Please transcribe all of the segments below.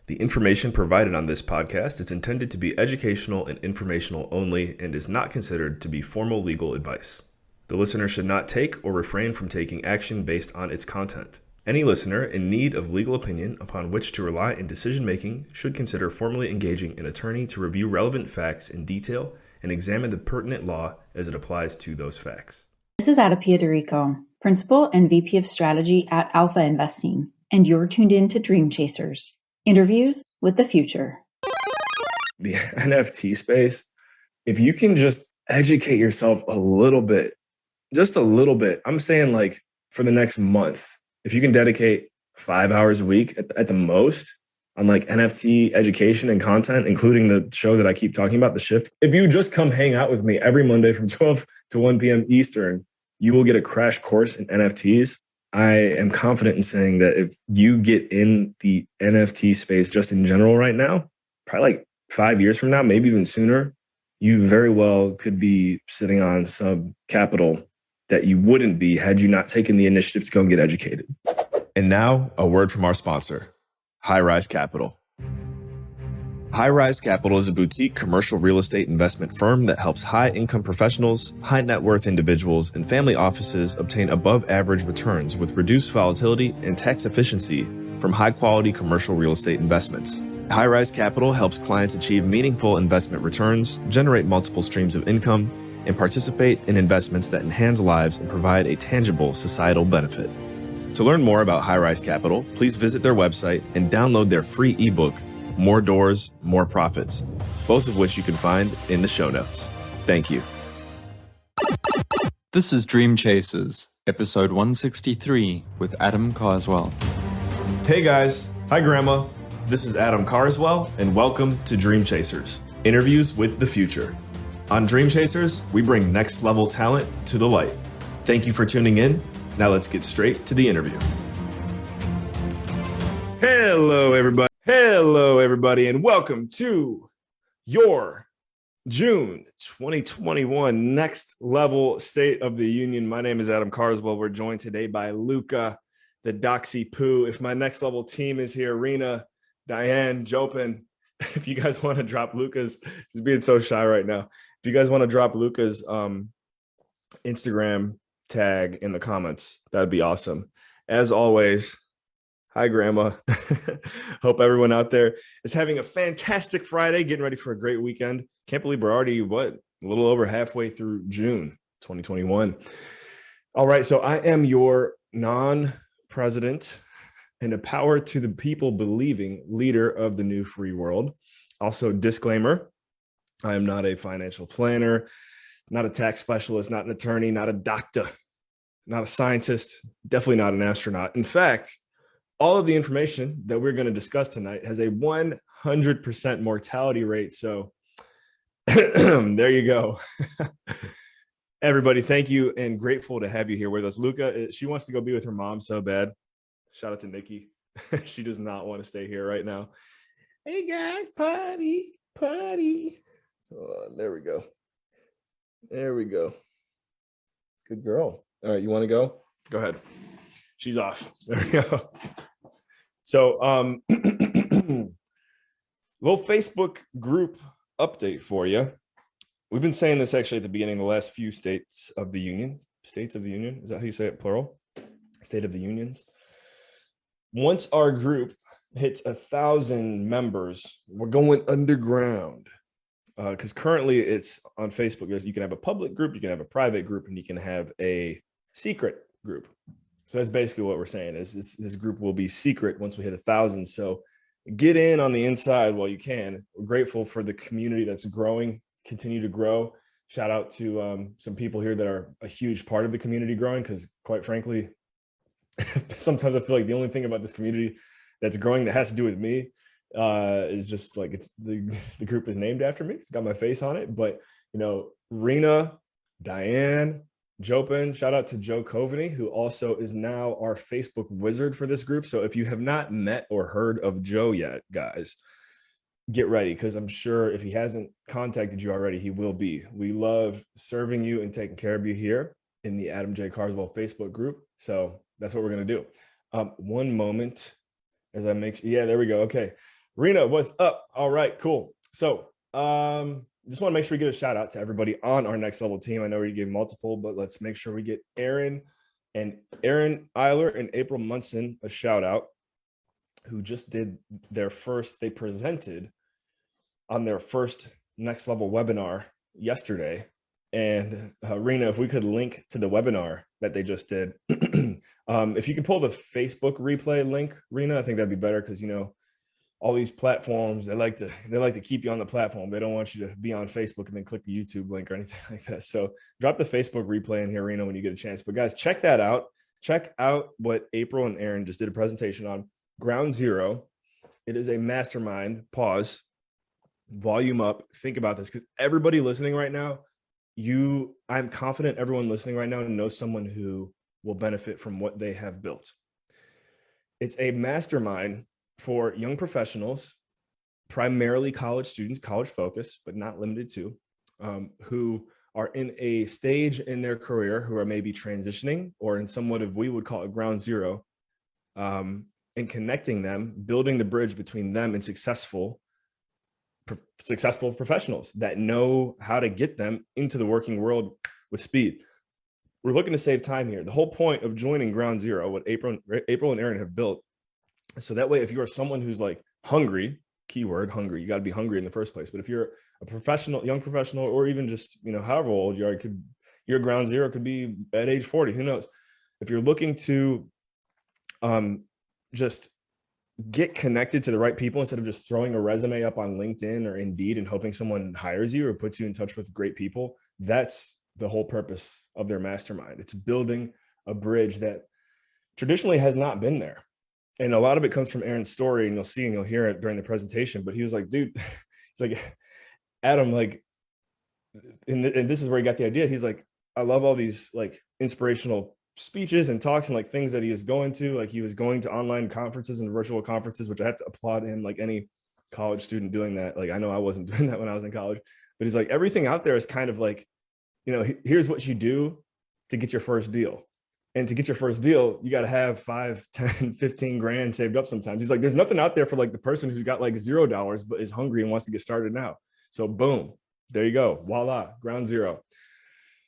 The information provided on this podcast is intended to be educational and informational only and is not considered to be formal legal advice. The listener should not take or refrain from taking action based on its content. Any listener in need of legal opinion upon which to rely in decision-making should consider formally engaging an attorney to review relevant facts in detail and examine the pertinent law as it applies to those facts. This is Ada Piederico, Principal and VP of Strategy at Alpha Investing, and you're tuned in to Dream Chasers. Interviews with the future. The NFT space, if you can just educate yourself a little bit, just a little bit, I'm saying like for the next month, if you can dedicate 5 hours a week at the most on like NFT education and content, including the show that I keep talking about, The Shift, if you just come hang out with me every Monday from 12 to 1 p.m. Eastern, you will get a crash course in NFTs. I am confident in saying that if you get in the NFT space just in general right now, probably like 5 years from now, maybe even sooner, you very well could be sitting on some capital that you wouldn't be had you not taken the initiative to go and get educated. And now, a word from our sponsor, High Rise Capital. High Rise Capital is a boutique commercial real estate investment firm that helps high-income professionals, high-net-worth individuals, and family offices obtain above-average returns with reduced volatility and tax efficiency from high-quality commercial real estate investments. High Rise Capital helps clients achieve meaningful investment returns, generate multiple streams of income, and participate in investments that enhance lives and provide a tangible societal benefit. To learn more about High Rise Capital, please visit their website and download their free ebook, More Doors, More Profits, both of which you can find in the show notes. Thank you. This is Dream Chasers, episode 163 with Adam Carswell. Hey guys, hi Grandma. This is Adam Carswell, and welcome to Dream Chasers, interviews with the future. On Dream Chasers, we bring next level talent to the light. Thank you for tuning in. Now let's get straight to the interview. Hello, everybody, and welcome to your June 2021 Next Level State of the Union. My name is Adam Carswell. We're joined today by Luca, the Doxy Poo. If my next level team is here, Rena, Diane, Jopin, if you guys want to drop Luca's, he's being so shy right now. If you guys want to drop Luca's Instagram tag in the comments, that'd be awesome. As always, hi, Grandma. Hope everyone out there is having a fantastic Friday, getting ready for a great weekend. Can't believe we're already, a little over halfway through June 2021. All right, so I am your non-president and a power to the people believing leader of the new free world. Also, disclaimer, I am not a financial planner, not a tax specialist, not an attorney, not a doctor, not a scientist, definitely not an astronaut. In fact, all of the information that we're going to discuss tonight has a 100% mortality rate. So there you go. Everybody, thank you and grateful to have you here with us. Luca, she wants to go be with her mom so bad. Shout out to Nicki. She does not want to stay here right now. Hey guys, party. Oh, there we go. Good girl. All right, you want to go? Go ahead. She's off. There we go. So, little Facebook group update for you. We've been saying this actually at the beginning of the last few states of the union. States of the union? Is that how you say it, plural? State of the unions. Once our group hits 1,000 members, we're going underground. Because currently it's on Facebook. You can have a public group, you can have a private group, and you can have a secret group. So that's basically what we're saying is this group will be secret once we hit 1,000. So get in on the inside while you can. We're grateful for the community that's growing, continue to grow. Shout out to some people here that are a huge part of the community growing, because quite frankly, sometimes I feel like the only thing about this community that's growing that has to do with me is just like it's the group is named after me. It's got my face on it. But Rena, Diane, Jopin, shout out to Joe Coveney, who also is now our Facebook wizard for this group. So if you have not met or heard of Joe yet, guys, get ready, because I'm sure if he hasn't contacted you already, he will be. We love serving you and taking care of you here in the Adam J. Carswell Facebook group. So that's what we're going to do. One moment as I make sure. Yeah, there we go. Okay. Rena, what's up? All right, cool. So just want to make sure we get a shout out to everybody on our next level team. I know we gave multiple, but let's make sure we get Aaron Iler and April Munson a shout out, who just did they presented on their first next level webinar yesterday. And Rena, if we could link to the webinar that they just did, if you could pull the Facebook replay link, Rena, I think that'd be better, because all these platforms, they like to keep you on the platform. They don't want you to be on Facebook and then click the YouTube link or anything like that. So drop the Facebook replay in here, Rena, when you get a chance. But guys, check that out. Check out what April and Aaron just did a presentation on. Ground Zero. It is a mastermind. Pause. Volume up. Think about this, because everybody listening right now, I'm confident everyone listening right now knows someone who will benefit from what they have built. It's a mastermind for young professionals, primarily college students, college focused, but not limited to, who are in a stage in their career, who are maybe transitioning, or in somewhat of, we would call it ground zero, and connecting them, building the bridge between them and successful professionals that know how to get them into the working world with speed. We're looking to save time here. The whole point of joining Ground Zero, what April and Aaron have built, so that way, if you are someone who's like hungry, keyword hungry, you got to be hungry in the first place. But if you're a professional, young professional, or even just, however old you are, your Ground Zero could be at age 40, who knows? If you're looking to just get connected to the right people, instead of just throwing a resume up on LinkedIn or Indeed and hoping someone hires you or puts you in touch with great people, that's the whole purpose of their mastermind. It's building a bridge that traditionally has not been there. And a lot of it comes from Aaron's story, and you'll see and you'll hear it during the presentation. But he was like, dude, he's like, Adam, like, and this is where he got the idea. He's like, I love all these like inspirational speeches and talks and like things that he is going to. Like, he was going to online conferences and virtual conferences, which I have to applaud him, like any college student doing that. Like, I know I wasn't doing that when I was in college, but he's like, everything out there is kind of like, here's what you do to get your first deal. And to get your first deal, you got to have 5, 10, 15 grand saved up sometimes. He's like, there's nothing out there for like the person who's got like $0, but is hungry and wants to get started now. So boom, there you go. Voila, Ground Zero.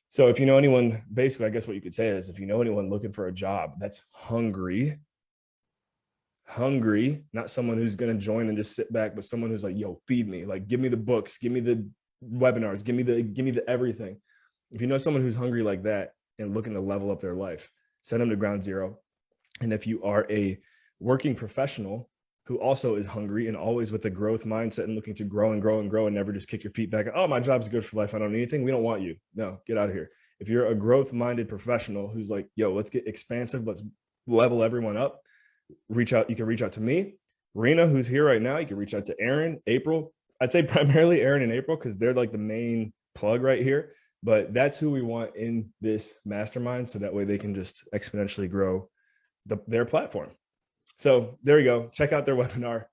So if you know anyone, basically, I guess what you could say is, if you know anyone looking for a job that's hungry, not someone who's going to join and just sit back, but someone who's like, yo, feed me, like, give me the books, give me the webinars, give me the everything. If you know someone who's hungry like that and looking to level up their life, send them to Ground Zero. And if you are a working professional who also is hungry and always with a growth mindset and looking to grow and grow and grow and never just kick your feet back, oh, my job's good for life, I don't need anything, we don't want you. No, get out of here. If you're a growth-minded professional who's like, yo, let's get expansive, let's level everyone up, reach out. You can reach out to me, Rena, who's here right now. You can reach out to Aaron, April. I'd say primarily Aaron and April, because they're like the main plug right here. But that's who we want in this mastermind, so that way they can just exponentially grow their platform. So there you go. Check out their webinar.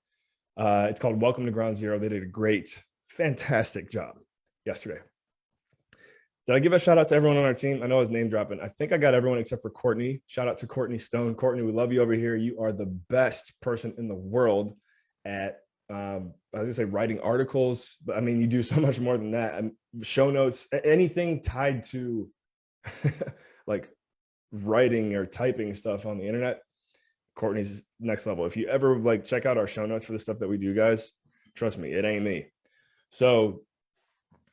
It's called Welcome to Ground Zero. They did a great, fantastic job yesterday. Did I give a shout out to everyone on our team? I know I was name dropping. I think I got everyone except for Courtney. Shout out to Courtney Stone. Courtney, we love you over here. You are the best person in the world at I was gonna say writing articles, but I mean, you do so much more than that. Show notes, anything tied to like writing or typing stuff on the internet, Courtney's next level. If you ever like check out our show notes for the stuff that we do, guys, trust me, it ain't me. So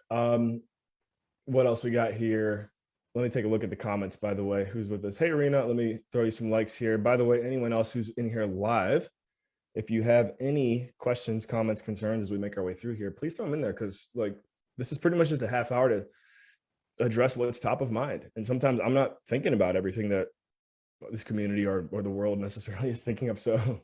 what else we got here? Let me take a look at the comments, by the way. Who's with us? Hey, Rena, let me throw you some likes here. By the way, anyone else who's in here live, if you have any questions, comments, concerns as we make our way through here, please throw them in there, because like this is pretty much just a half hour to address what's top of mind. And sometimes I'm not thinking about everything that this community or the world necessarily is thinking of. So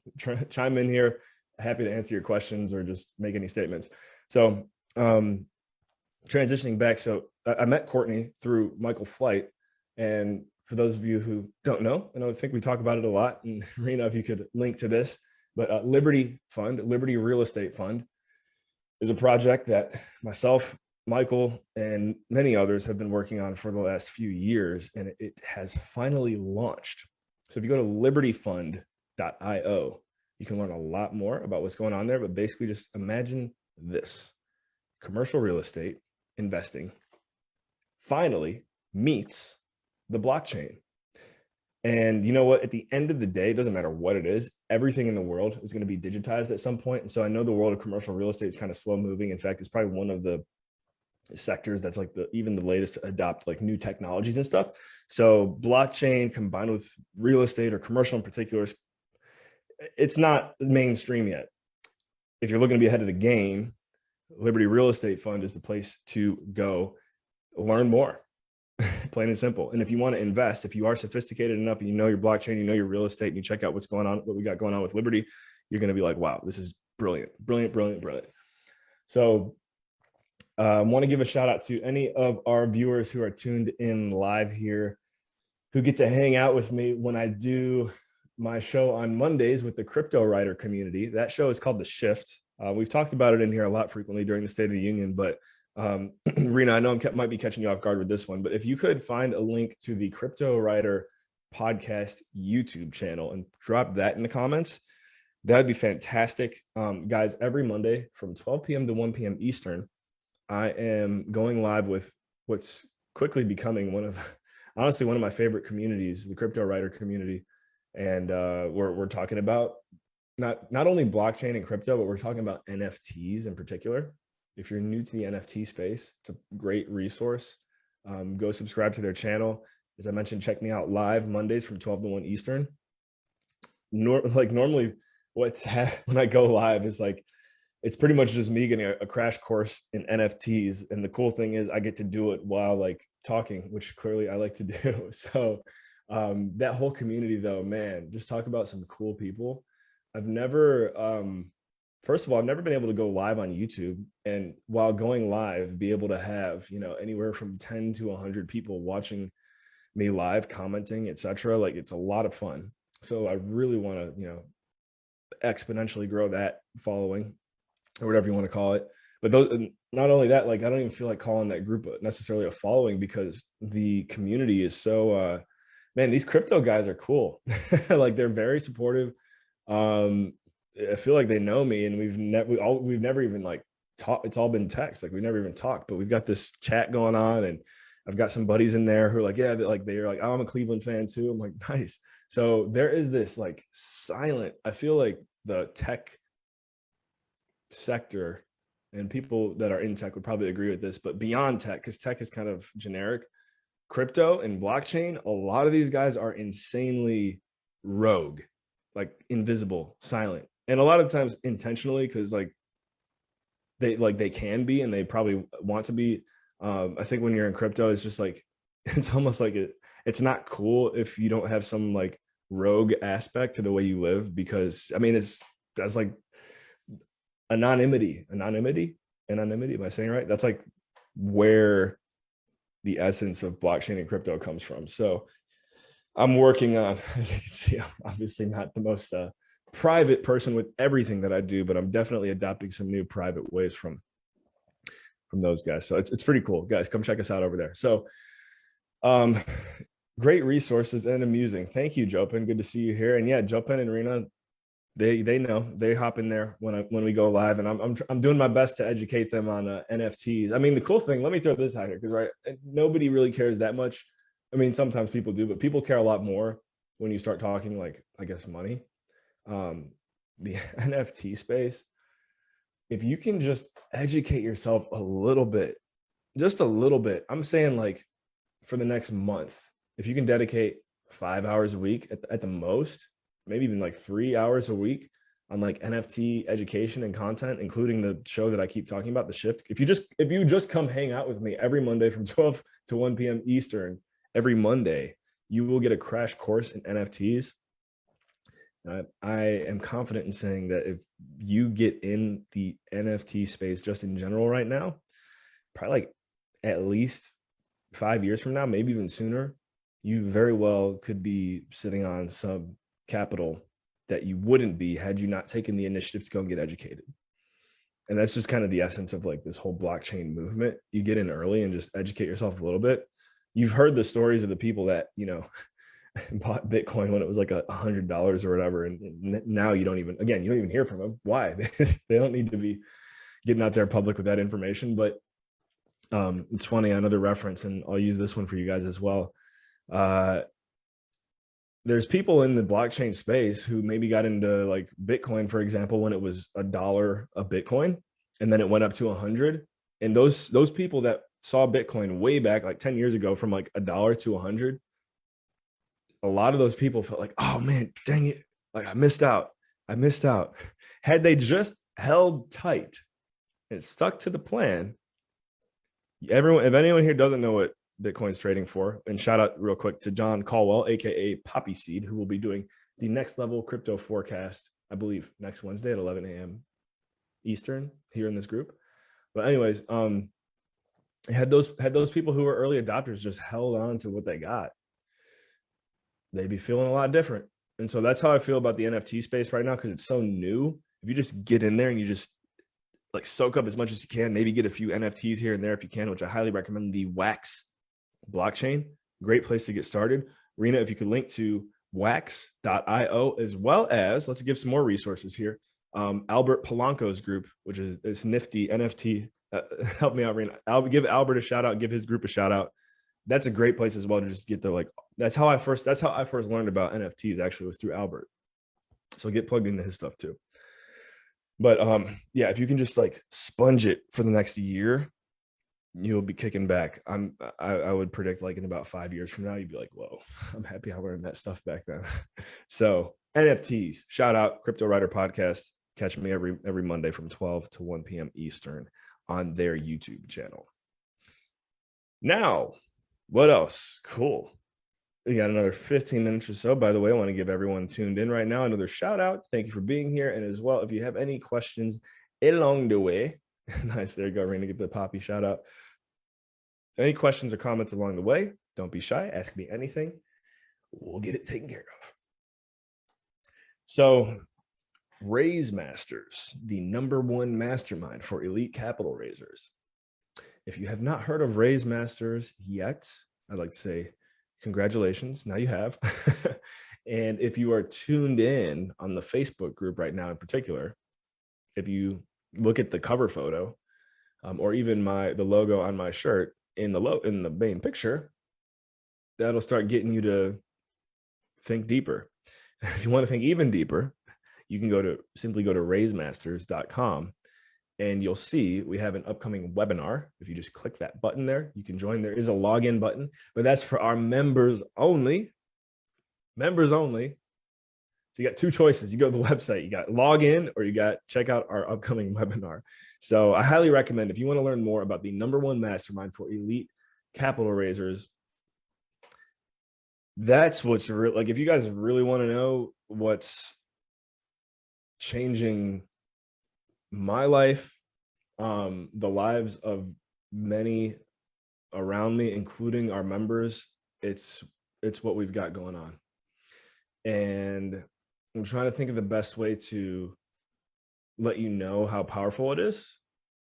chime in here. Happy to answer your questions or just make any statements. So transitioning back. So I met Courtney through Michael Flight. And for those of you who don't know, I think we talk about it a lot. And Rena, if you could link to this, but Liberty Real Estate Fund is a project that myself, Michael, and many others have been working on for the last few years, and it has finally launched. So if you go to libertyfund.io, You can learn a lot more about what's going on there, but basically just imagine this: commercial real estate investing finally meets the blockchain. And you know what? At the end of the day, it doesn't matter what it is. Everything in the world is going to be digitized at some point. And so I know the world of commercial real estate is kind of slow moving. In fact, it's probably one of the sectors that's like even the latest to adopt like new technologies and stuff. So blockchain combined with real estate or commercial in particular, it's not mainstream yet. If you're looking to be ahead of the game, Liberty Real Estate Fund is the place to go learn more. Plain and simple. And if you want to invest, if you are sophisticated enough and you know your blockchain, you know your real estate, and you check out what's going on, what we got going on with Liberty, you're going to be like, wow, this is brilliant, brilliant, brilliant, brilliant. So I want to give a shout out to any of our viewers who are tuned in live here, who get to hang out with me when I do my show on Mondays with the crypto writer community. That show is called The Shift. We've talked about it in here a lot frequently during the State of the Union, but Rena, I know I might be catching you off guard with this one, but if you could find a link to the Crypto Writer Podcast YouTube channel and drop that in the comments, that'd be fantastic. Guys, every Monday from 12 p.m. to 1 p.m. Eastern, I am going live with what's quickly becoming honestly, one of my favorite communities, the Crypto Writer community. And we're talking about not only blockchain and crypto, but we're talking about NFTs in particular. If you're new to the NFT space, it's a great resource. Go subscribe to their channel. As I mentioned, check me out live Mondays from 12 to 1 Eastern. Normally when I go live is like, it's pretty much just me getting a crash course in NFTs. And the cool thing is I get to do it while like talking, which clearly I like to do. So that whole community though, man, just talk about some cool people. I've never, first of all, I've never been able to go live on YouTube, and while going live, be able to have, anywhere from 10 to 100 people watching me live, commenting, etc. Like, it's a lot of fun. So I really want to, exponentially grow that following, or whatever you want to call it. But not only that, like, I don't even feel like calling that group necessarily a following, because the community is so, man, these crypto guys are cool. Like, they're very supportive. I feel like they know me, and we've never even like talked. It's all been text. Like, we've never even talked, but we've got this chat going on, and I've got some buddies in there who are like, yeah, like they're like, oh, I'm a Cleveland fan too. I'm like, nice. So there is this like silent, I feel like the tech sector, and people that are in tech would probably agree with this, but beyond tech, because tech is kind of generic, crypto and blockchain, a lot of these guys are insanely rogue, like invisible, silent. And a lot of times intentionally, because they can be, and they probably want to be. I think when you're in crypto, it's just like, it's almost like it's not cool if you don't have some like rogue aspect to the way you live, because I mean, that's like anonymity. Am I saying right? That's like where the essence of blockchain and crypto comes from. So I'm working on, as you can see, I'm obviously not the most private person with everything that I do, but I'm definitely adopting some new private ways from those guys. So it's pretty cool. Guys, come check us out over there. So great resources and amusing. Thank you, Jopin. Good to see you here. And yeah, Jopin and Rena, they know, they hop in there when we go live, and I'm doing my best to educate them on NFTs. I mean, the cool thing, let me throw this out here, because nobody really cares that much. I mean, sometimes people do, but people care a lot more when you start talking, like, I guess, money. The NFT space, if you can just educate yourself a little bit, just a little bit, I'm saying like for the next month, if you can dedicate 5 hours a week at the most, maybe even like 3 hours a week on like NFT education and content, including the show that I keep talking about, The Shift. If you just come hang out with me every Monday from 12 to 1 p.m. Eastern, every Monday, you will get a crash course in NFTs. I am confident in saying that if you get in the NFT space just in general right now, probably like at least 5 years from now, maybe even sooner, you very well could be sitting on some capital that you wouldn't be had you not taken the initiative to go and get educated. And that's just kind of the essence of like this whole blockchain movement. You get in early and just educate yourself a little bit. You've heard the stories of the people that, bought Bitcoin when it was like $100 or whatever. And now you don't even hear from them. Why? They don't need to be getting out there public with that information. But it's funny, another reference, and I'll use this one for you guys as well. There's people in the blockchain space who maybe got into like Bitcoin, for example, when it was $1 a Bitcoin, and then it went up to 100. And those people that saw Bitcoin way back, like 10 years ago, from like $1 to 100, a lot of those people felt like, oh man, dang it, like I missed out. Had they just held tight and stuck to the plan, if anyone here doesn't know what Bitcoin's trading for, and shout out real quick to John Caldwell, aka Poppy Seed, who will be doing the next level crypto forecast, I believe next Wednesday at 11 a.m. Eastern here in this group. But anyways, had those people who were early adopters just held on to what they got, they'd be feeling a lot different. And so that's how I feel about the NFT space right now, because it's so new. If you just get in there and you just like soak up as much as you can, maybe get a few NFTs here and there if you can, which I highly recommend the Wax blockchain. Great place to get started. Rena, if you could link to wax.io, as well as, let's give some more resources here. Albert Polanco's group, which is this nifty NFT. Help me out, Rena. I'll give Albert a shout out, give his group a shout out. That's a great place as well to just get the, like, that's how I first learned about NFTs, actually, was through Albert. So get plugged into his stuff too. But yeah, if you can just like sponge it for the next year, you'll be kicking back. I would predict like in about 5 years from now, you'd be like, whoa, I'm happy I learned that stuff back then. So NFTs, shout out Crypto Writer Podcast. Catch me every Monday from 12 to 1 p.m. Eastern on their YouTube channel. Now, what else? Cool. We got another 15 minutes or so. By the way, I want to give everyone tuned in right now another shout out. Thank you for being here. And as well, if you have any questions along the way, nice, there you go, Rena, get the Poppy shout out. Any questions or comments along the way, don't be shy. Ask me anything. We'll get it taken care of. So, Raise Masters, the #1 mastermind for elite capital raisers. If you have not heard of Raise Masters yet, I'd like to say congratulations. Now you have. And if you are tuned in on the Facebook group right now in particular, if you look at the cover photo, or even the logo on my shirt in the main picture, that'll start getting you to think deeper. If you want to think even deeper, you can simply go to raisemasters.com, and you'll see we have an upcoming webinar. If you just click that button there, you can join. There is a login button, but that's for our members only. Members only. So you got two choices. You go to the website, you got log in, or you got check out our upcoming webinar. So I highly recommend, if you want to learn more about the #1 mastermind for elite capital raisers, that's what's real. Like, if you guys really want to know what's changing my life, the lives of many around me, including our members, it's what we've got going on. And I'm trying to think of the best way to let you know how powerful it is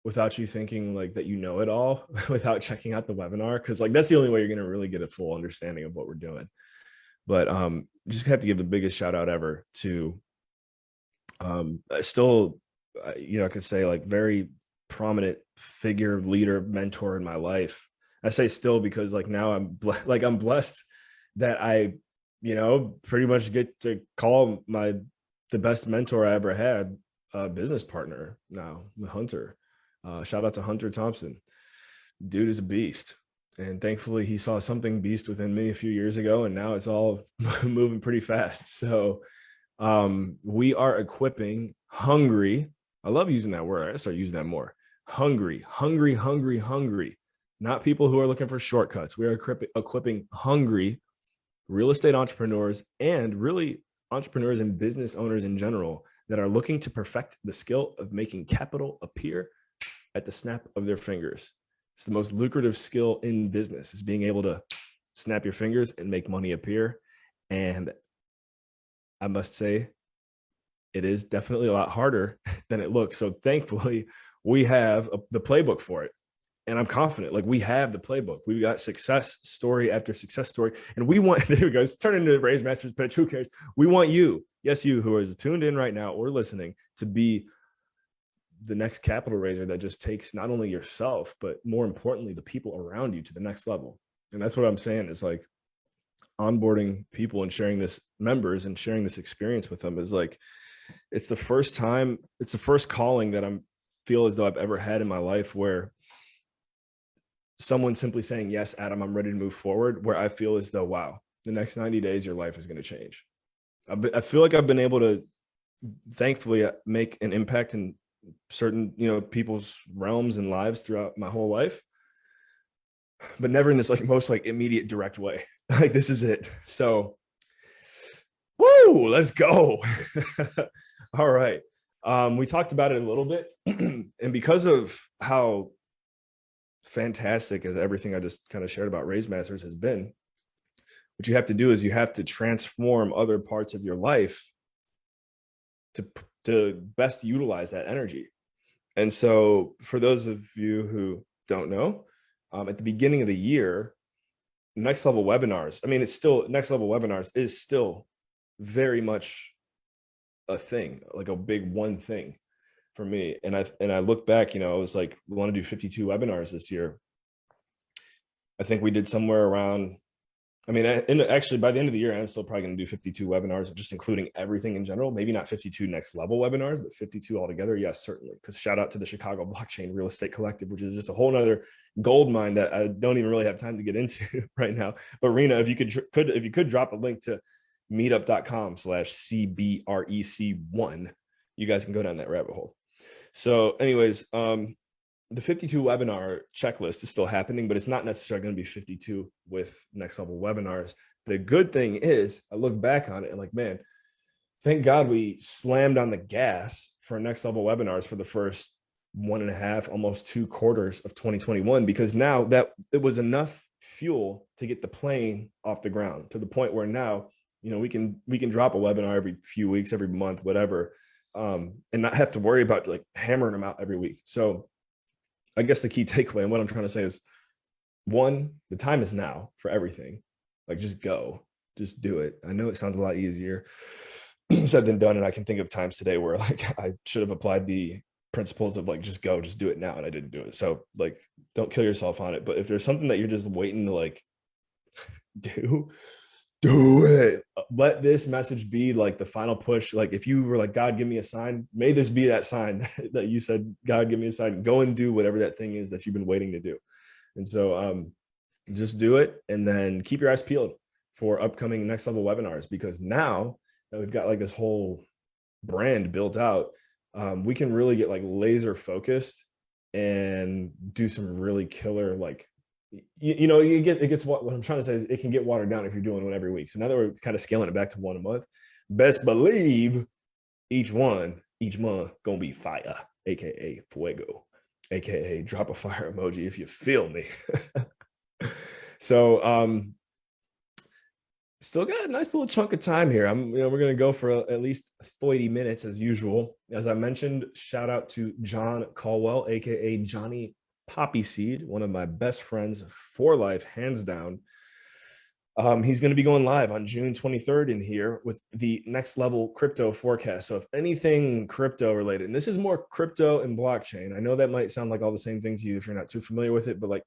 without you thinking like that you know it all without checking out the webinar, because like that's the only way you're going to really get a full understanding of what we're doing. But just have to give the biggest shout out ever to still, I could say like very prominent figure, leader, mentor in my life. I say still because like now I'm blessed that I, pretty much get to call the best mentor I ever had a business partner now, Hunter. Shout out to Hunter Thompson. Dude is a beast. And thankfully he saw something beast within me a few years ago, and now it's all moving pretty fast. So we are equipping hungry. I love using that word. I start using that more. Hungry. Not people who are looking for shortcuts. We are equipping hungry real estate entrepreneurs, and really entrepreneurs and business owners in general, that are looking to perfect the skill of making capital appear at the snap of their fingers. It's the most lucrative skill in business, is being able to snap your fingers and make money appear. And I must say, it is definitely a lot harder than it looks. So thankfully, we have the playbook for it. And I'm confident, like we have the playbook. We've got success story after success story. And we want, there we go, it's turning into the Raise Masters pitch. Who cares? We want you, yes, you who is tuned in right now or listening, to be the next capital raiser that just takes not only yourself, but more importantly, the people around you to the next level. And that's what I'm saying is like onboarding people and sharing this members and sharing this experience with them is like, it's the first time, it's the first calling that I'm feel as though I've ever had in my life where someone simply saying, yes, Adam, I'm ready to move forward, where I feel as though, wow, the next 90 days, your life is going to change. I feel like I've been able to, thankfully, make an impact in certain, people's realms and lives throughout my whole life, but never in this like most like immediate direct way. Like this is it. So, woo, let's go. All right. We talked about it a little bit, and because of how fantastic as everything I just kind of shared about Raise Masters has been, what you have to do is you have to transform other parts of your life to best utilize that energy. And so for those of you who don't know, at the beginning of the year, Next Level Webinars, it's still, Next Level Webinars is still very much a thing, like a big one thing for me. And I look back, I was like, we want to do 52 webinars this year. I think we did somewhere around, actually by the end of the year, I'm still probably going to do 52 webinars, just including everything in general. Maybe not 52 Next Level webinars, but 52 altogether. Yes, certainly. Because shout out to the Chicago Blockchain Real Estate Collective, which is just a whole nother gold mine that I don't even really have time to get into right now. But Rena, if you could drop a link to meetup.com/CBREC1, you guys can go down that rabbit hole. So anyways, the 52 webinar checklist is still happening, but it's not necessarily going to be 52 with Next Level Webinars. The good thing is I look back on it and like, man, thank God we slammed on the gas for Next Level Webinars for the first 1.5, almost 2 quarters of 2021, because now that it was enough fuel to get the plane off the ground to the point where now, we can drop a webinar every few weeks, every month, whatever, and not have to worry about like hammering them out every week. So I guess the key takeaway and what I'm trying to say is, one, the time is now for everything. Like just go, just do it. I know it sounds a lot easier said than done. And I can think of times today where like I should have applied the principles of like, just go, just do it now. And I didn't do it. So like, don't kill yourself on it. But if there's something that you're just waiting to like do it. Let this message be like the final push. Like if you were like, God, give me a sign, may this be that sign that you said, God, give me a sign. Go and do whatever that thing is that you've been waiting to do. And so just do it, and then keep your eyes peeled for upcoming Next Level webinars, because now that we've got like this whole brand built out, we can really get like laser focused and do some really killer like it gets what I'm trying to say is it can get watered down if you're doing one every week. So now that we're kind of scaling it back to one a month, best believe each month gonna be fire, aka fuego, aka drop a fire emoji if you feel me. So still got a nice little chunk of time here. We're gonna go for at least 30 minutes as usual. As I mentioned, shout out to John Caldwell, aka Johnny Poppy Seed, one of my best friends for life, hands down. He's going to be going live on June 23rd in here with the Next Level crypto forecast. So if anything crypto related, and this is more crypto and blockchain, I know that might sound like all the same things to you if you're not too familiar with it, but like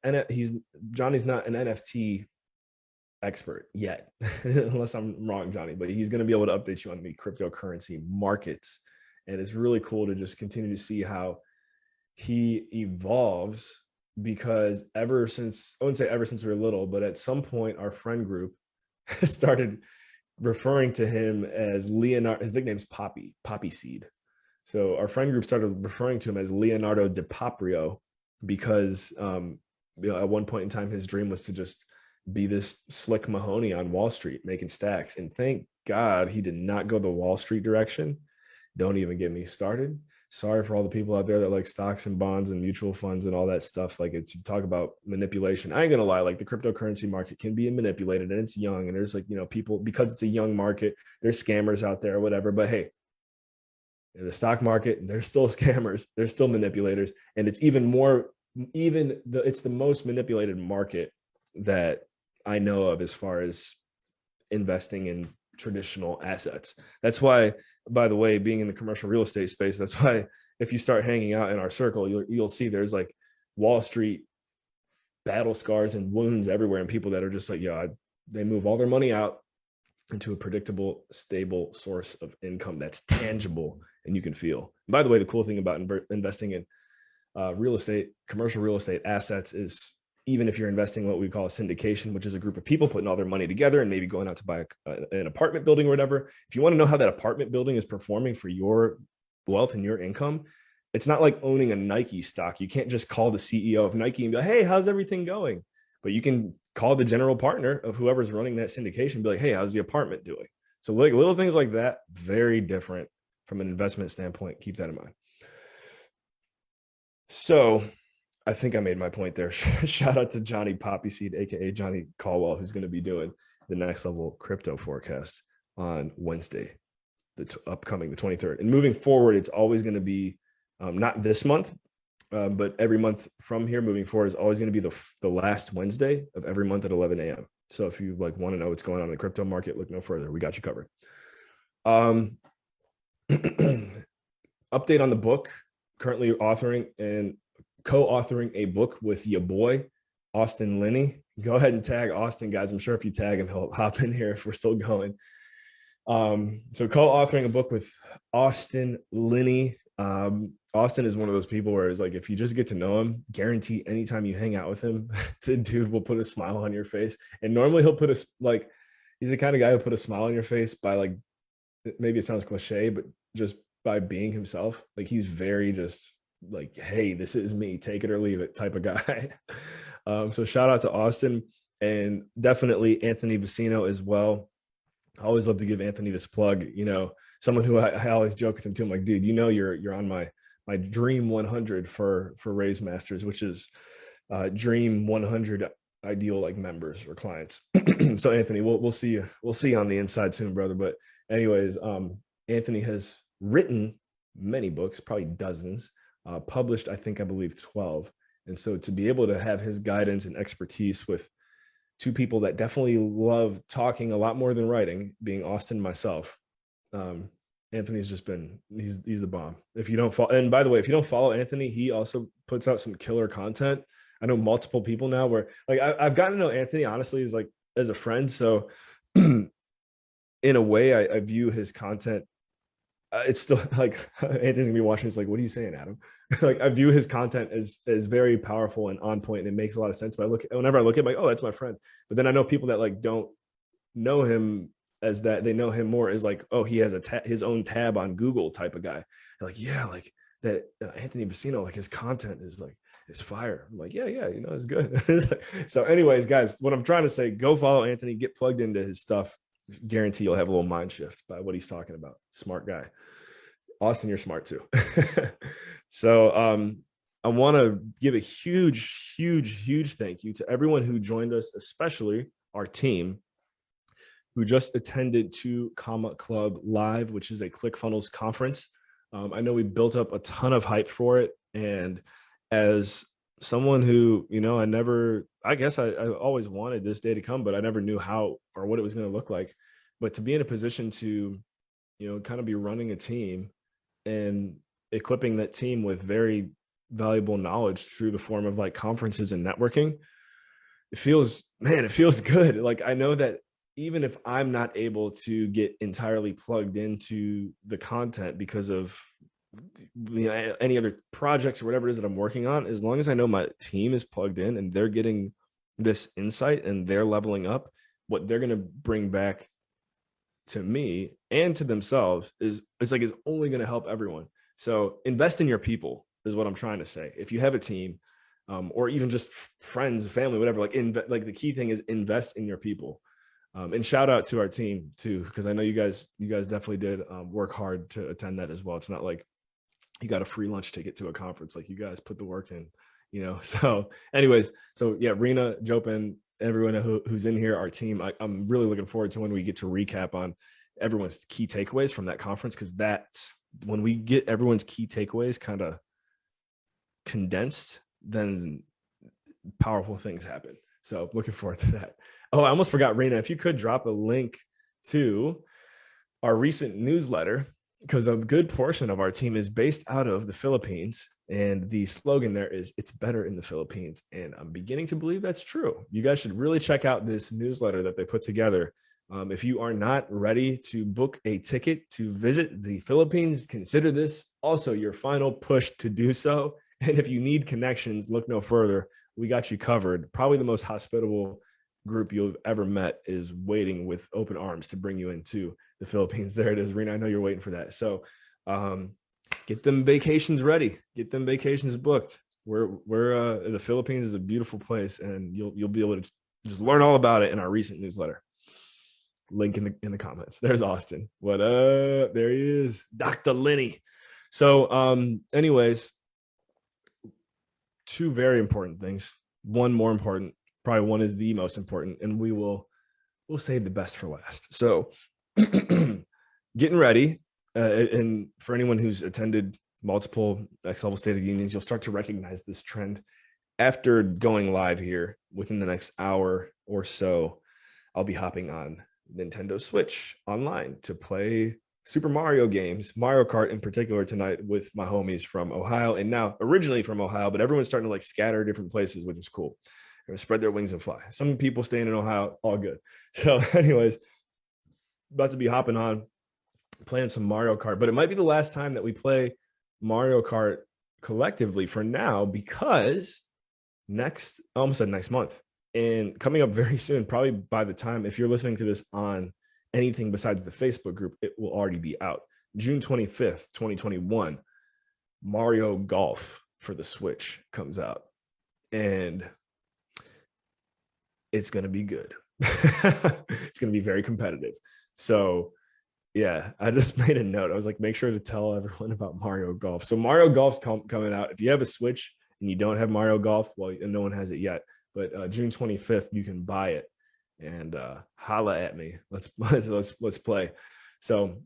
Johnny's not an NFT expert yet, unless I'm wrong, Johnny, but he's going to be able to update you on the cryptocurrency markets. And it's really cool to just continue to see how he evolves, because I wouldn't say ever since we were little, but at some point our friend group started referring to him as Leonardo. His nickname's Poppy Seed. So our friend group started referring to him as Leonardo DiCaprio, because at one point in time his dream was to just be this slick Mahoney on Wall Street making stacks. And thank God he did not go the Wall Street direction. Don't even get me started. Sorry for all the people out there that like stocks and bonds and mutual funds and all that stuff. Like, it's, you talk about manipulation. I ain't gonna lie, like the cryptocurrency market can be manipulated, and it's young, and there's like, people, because it's a young market, there's scammers out there or whatever. But hey, in the stock market, there's still scammers, there's still manipulators, and it's even more it's the most manipulated market that I know of as far as investing in traditional assets. That's why, by the way, being in the commercial real estate space, that's why if you start hanging out in our circle, you'll see there's like Wall Street battle scars and wounds everywhere, and people that are just like, they move all their money out into a predictable, stable source of income that's tangible and you can feel. And by the way, the cool thing about investing in real estate, commercial real estate assets is, even if you're investing in what we call a syndication, which is a group of people putting all their money together and maybe going out to buy an apartment building or whatever, if you want to know how that apartment building is performing for your wealth and your income, it's not like owning a Nike stock. You can't just call the CEO of Nike and be like, hey, how's everything going? But you can call the general partner of whoever's running that syndication and be like, hey, how's the apartment doing? So like little things like that, very different from an investment standpoint. Keep that in mind. So I think I made my point there. Shout out to Johnny Poppyseed, aka Johnny Caldwell, who's going to be doing the next level crypto forecast on Wednesday, upcoming the 23rd. And moving forward, it's always going to be not this month, but every month from here moving forward is always going to be the last Wednesday of every month at 11 a.m. So if you want to know what's going on in the crypto market, look no further. We got you covered. Update on the book. Currently authoring and co-authoring a book with your boy, Austin Linney. Go ahead and tag Austin, guys. I'm sure if you tag him, he'll hop in here if we're still going. So co-authoring a book with Austin Linney. Austin is one of those people where it's like, if you just get to know him, guarantee anytime you hang out with him, the dude will put a smile on your face. And normally he'll put he's the kind of guy who'll put a smile on your face by maybe it sounds cliche, but just by being himself. Like he's very just like, hey, this is me, take it or leave it type of guy. So shout out to Austin, and definitely Anthony Vicino as well. I always love to give Anthony this plug, someone who I always joke with him too. I'm like, dude, you're on my dream 100 for Raise Masters, which is dream 100 ideal members or clients. So Anthony, we'll see you on the inside soon, brother. But anyways, Anthony has written many books, probably dozens, published, I believe 12. And so to be able to have his guidance and expertise with two people that definitely love talking a lot more than writing, being Austin and myself, Anthony's just he's the bomb. If you don't follow, and by the way, if you don't follow Anthony, he also puts out some killer content. I know multiple people now where I've gotten to know Anthony, honestly, as a friend. So in a way, I view his content. It's still Anthony's gonna be watching. It's like, what are you saying, Adam? I view his content as very powerful and on point, and it makes a lot of sense. But whenever I look at him, oh, that's my friend. But then I know people that don't know him as that. They know him more as oh, he has his own tab on Google type of guy. They're that Anthony Vicino, his content is it's fire. I'm like, yeah, it's good. So anyways, guys, what I'm trying to say, go follow Anthony, get plugged into his stuff. Guarantee you'll have a little mind shift by what he's talking about. Smart guy. Austin, you're smart too. So I want to give a huge thank you to everyone who joined us, especially our team who just attended to Comma Club Live, which is a ClickFunnels conference. I know we built up a ton of hype for it. And as someone who, I guess I always wanted this day to come, but I never knew how or what it was going to look like. But to be in a position to, kind of be running a team and equipping that team with very valuable knowledge through the form of conferences and networking, it feels good. I know that even if I'm not able to get entirely plugged into the content because of any other projects or whatever it is that I'm working on, as long as I know my team is plugged in and they're getting this insight and they're leveling up, what they're going to bring back to me and to themselves is only going to help everyone. So invest in your people is what I'm trying to say. If you have a team, or even just friends, family, whatever, the key thing is invest in your people. And shout out to our team too, because I know you guys definitely did work hard to attend that as well. It's not like you got a free lunch ticket to a conference. You guys put the work in, So anyways, Rena, Jopin, everyone who's in here, our team, I'm really looking forward to when we get to recap on everyone's key takeaways from that conference, because that's when we get everyone's key takeaways kind of condensed then powerful things happen. So looking forward to that. Oh, I almost forgot, Rena, if you could drop a link to our recent newsletter, because a good portion of our team is based out of the Philippines. And the slogan there is, "It's better in the Philippines." And I'm beginning to believe that's true. You guys should really check out this newsletter that they put together. If you are not ready to book a ticket to visit the Philippines, consider this also your final push to do so. And if you need connections, look no further. We got you covered. Probably the most hospitable group you've ever met is waiting with open arms to bring you into the Philippines. There it is, Rena. I know you're waiting for that. So get them vacations ready. Get them vacations booked. We're the Philippines is a beautiful place, and you'll be able to just learn all about it in our recent newsletter. Link in the comments. There's Austin. What up? There he is, Dr. Linney. So anyways, two very important things. One more important, probably one is the most important, and we'll save the best for last. So getting ready, and for anyone who's attended multiple next level State of Unions, you'll start to recognize this trend. After going live here within the next hour or so, I'll be hopping on Nintendo Switch online to play Super Mario games, Mario Kart in particular tonight, with my homies from Ohio, and now originally from Ohio, but everyone's starting to like scatter different places, which is cool. They're gonna spread their wings and fly. Some people staying in Ohio, all good. So anyways, about to be hopping on, playing some Mario Kart, but it might be the last time that we play Mario Kart collectively for now, because next month, and coming up very soon, probably by the time, if you're listening to this on anything besides the Facebook group, it will already be out. June 25th, 2021, Mario Golf for the Switch comes out, and it's going to be good. It's going to be very competitive. So yeah, I just made a note. I was like, make sure to tell everyone about Mario Golf. So Mario Golf's coming out. If you have a Switch and you don't have Mario Golf, well, no one has it yet, but June 25th, you can buy it, and holla at me. Let's play. So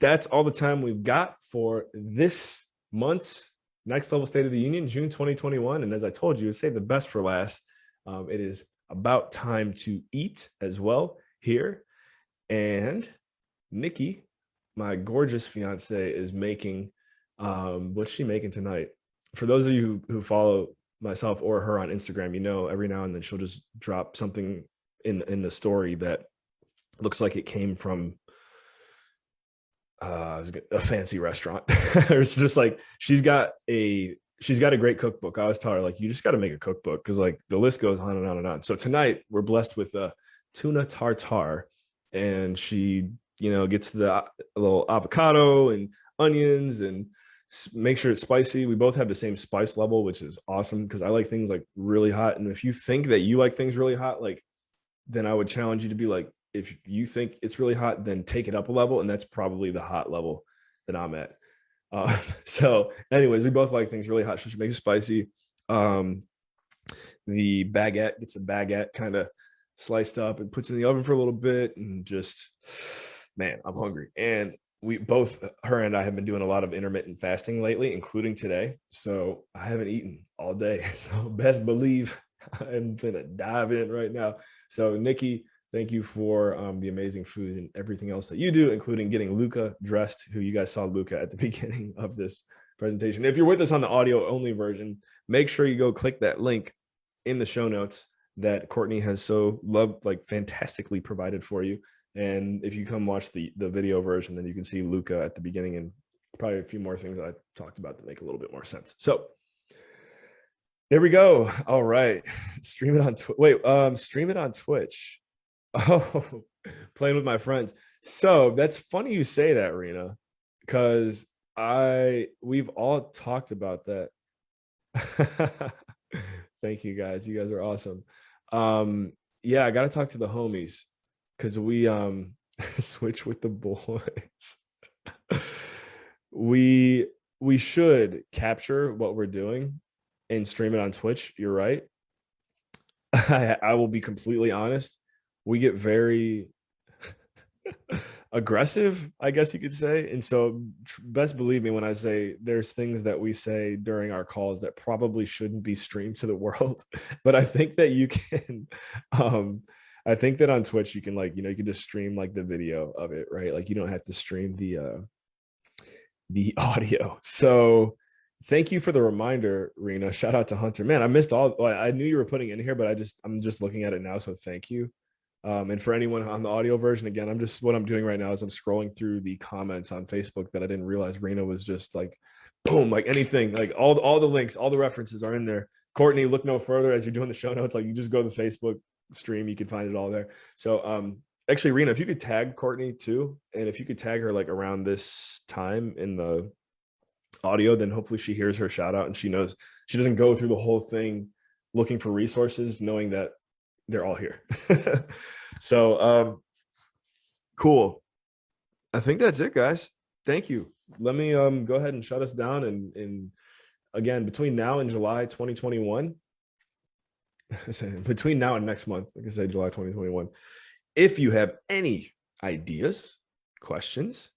that's all the time we've got for this month's Next Level State of the Union, June 2021. And as I told you, save the best for last. It is about time to eat as well here. And Nicki, my gorgeous fiance, is making, what's she making tonight? For those of you who follow myself or her on Instagram, you know, every now and then she'll just drop something in the story that looks like it came from a fancy restaurant. It's just like she's got a great cookbook. I always tell her, like, you just got to make a cookbook, because like the list goes on and on and on. So tonight we're blessed with a tuna tartare, and she, you know, gets a little avocado and onions and make sure it's spicy. We both have the same spice level, which is awesome, because I like things like really hot. And if you think that you like things really hot, like, then I would challenge you to be like, if you think it's really hot, then take it up a level. And that's probably the hot level that I'm at. So anyways, we both like things really hot. So she makes it spicy. The baguette gets the baguette kind of sliced up and puts in the oven for a little bit, and just, man, I'm hungry. And we both, her and I, have been doing a lot of intermittent fasting lately, including today. So I haven't eaten all day. So best believe I'm gonna dive in right now. So Nicki, thank you for the amazing food and everything else that you do, including getting Luca dressed, who you guys saw Luca at the beginning of this presentation. If you're with us on the audio only version, make sure you go click that link in the show notes that Courtney has so fantastically provided for you. And if you come watch the video version, then you can see Luca at the beginning, and probably a few more things that I talked about that make a little bit more sense. So there we go. All right. Stream it on stream it on Twitch. Oh, playing with my friends. So that's funny you say that, Rena, because we've all talked about that. Thank you guys. You guys are awesome. Yeah, I got to talk to the homies, because we switch with the boys. we should capture what we're doing and stream it on Twitch. You're right. I will be completely honest. We get very aggressive, I guess you could say. And so best believe me when I say there's things that we say during our calls that probably shouldn't be streamed to the world. But I think that you can, I think that on Twitch, you can like, you can just stream like the video of it, right? Like you don't have to stream the audio. So thank you for the reminder, Rena. Shout out to Hunter. Man, I missed I knew you were putting it in here, but I'm just looking at it now. So thank you. And for anyone on the audio version, again, what I'm doing right now is I'm scrolling through the comments on Facebook that I didn't realize Rena was just like, boom, like anything, like all the links, all the references are in there. Courtney, look no further as you're doing the show notes. Like you just go to the Facebook stream, you can find it all there. So actually, Rena, if you could tag Courtney too, and if you could tag her like around this time in the audio, then hopefully she hears her shout out and she knows she doesn't go through the whole thing looking for resources, knowing that they're all here. So cool. I think that's it, guys. Thank you. Let me go ahead and shut us down. And again, between now and July 2021, between now and next month, like I said, July 2021, if you have any ideas, questions,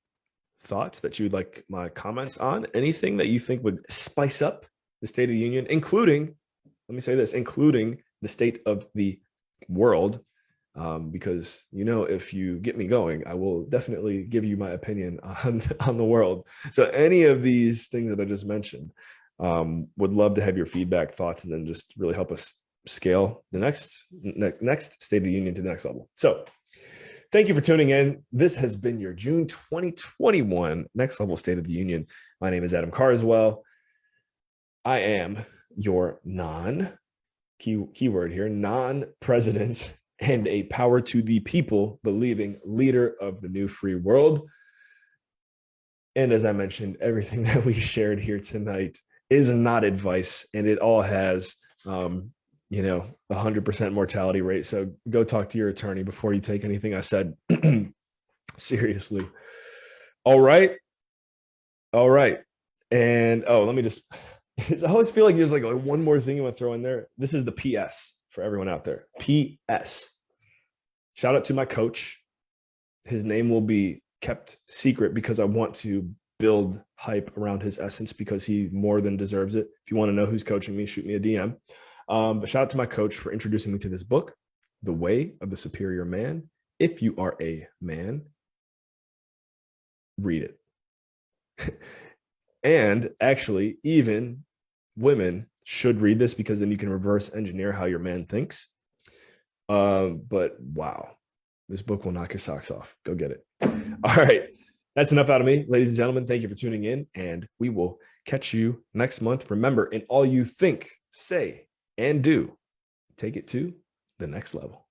thoughts that you'd like my comments on, anything that you think would spice up the State of the Union, including, let me say this, including the state of the world, because if you get me going, I will definitely give you my opinion on the world. So any of these things that I just mentioned, would love to have your feedback, thoughts, and then just really help us scale the next State of the Union to the next level. So thank you for tuning in. This has been your June 2021 Next Level State of the Union. My name is Adam Carswell. I am your keyword here, non-president and a power to the people believing leader of the new free world. And as I mentioned, everything that we shared here tonight is not advice, and it all has, 100% mortality rate. So go talk to your attorney before you take anything I said seriously. All right. And let me just, I always feel like there's like one more thing you want to throw in there. This is the PS for everyone out there. PS. Shout out to my coach. His name will be kept secret because I want to build hype around his essence because he more than deserves it. If you want to know who's coaching me, shoot me a DM. But shout out to my coach for introducing me to this book, The Way of the Superior Man. If you are a man, read it. And actually, even women should read this because then you can reverse engineer how your man thinks. But wow, this book will knock your socks off. Go get it. All right. That's enough out of me. Ladies and gentlemen, thank you for tuning in, and we will catch you next month. Remember, in all you think, say, and do, take it to the next level.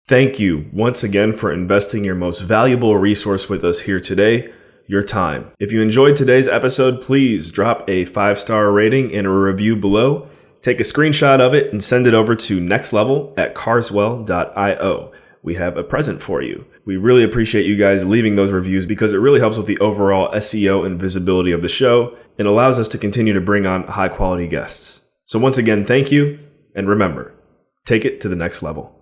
Thank you once again for investing your most valuable resource with us here today, your time. If you enjoyed today's episode, please drop a 5-star rating and a review below. Take a screenshot of it and send it over to nextlevel@carswell.io. We have a present for you. We really appreciate you guys leaving those reviews because it really helps with the overall SEO and visibility of the show and allows us to continue to bring on high quality guests. So once again, thank you. And remember, take it to the next level.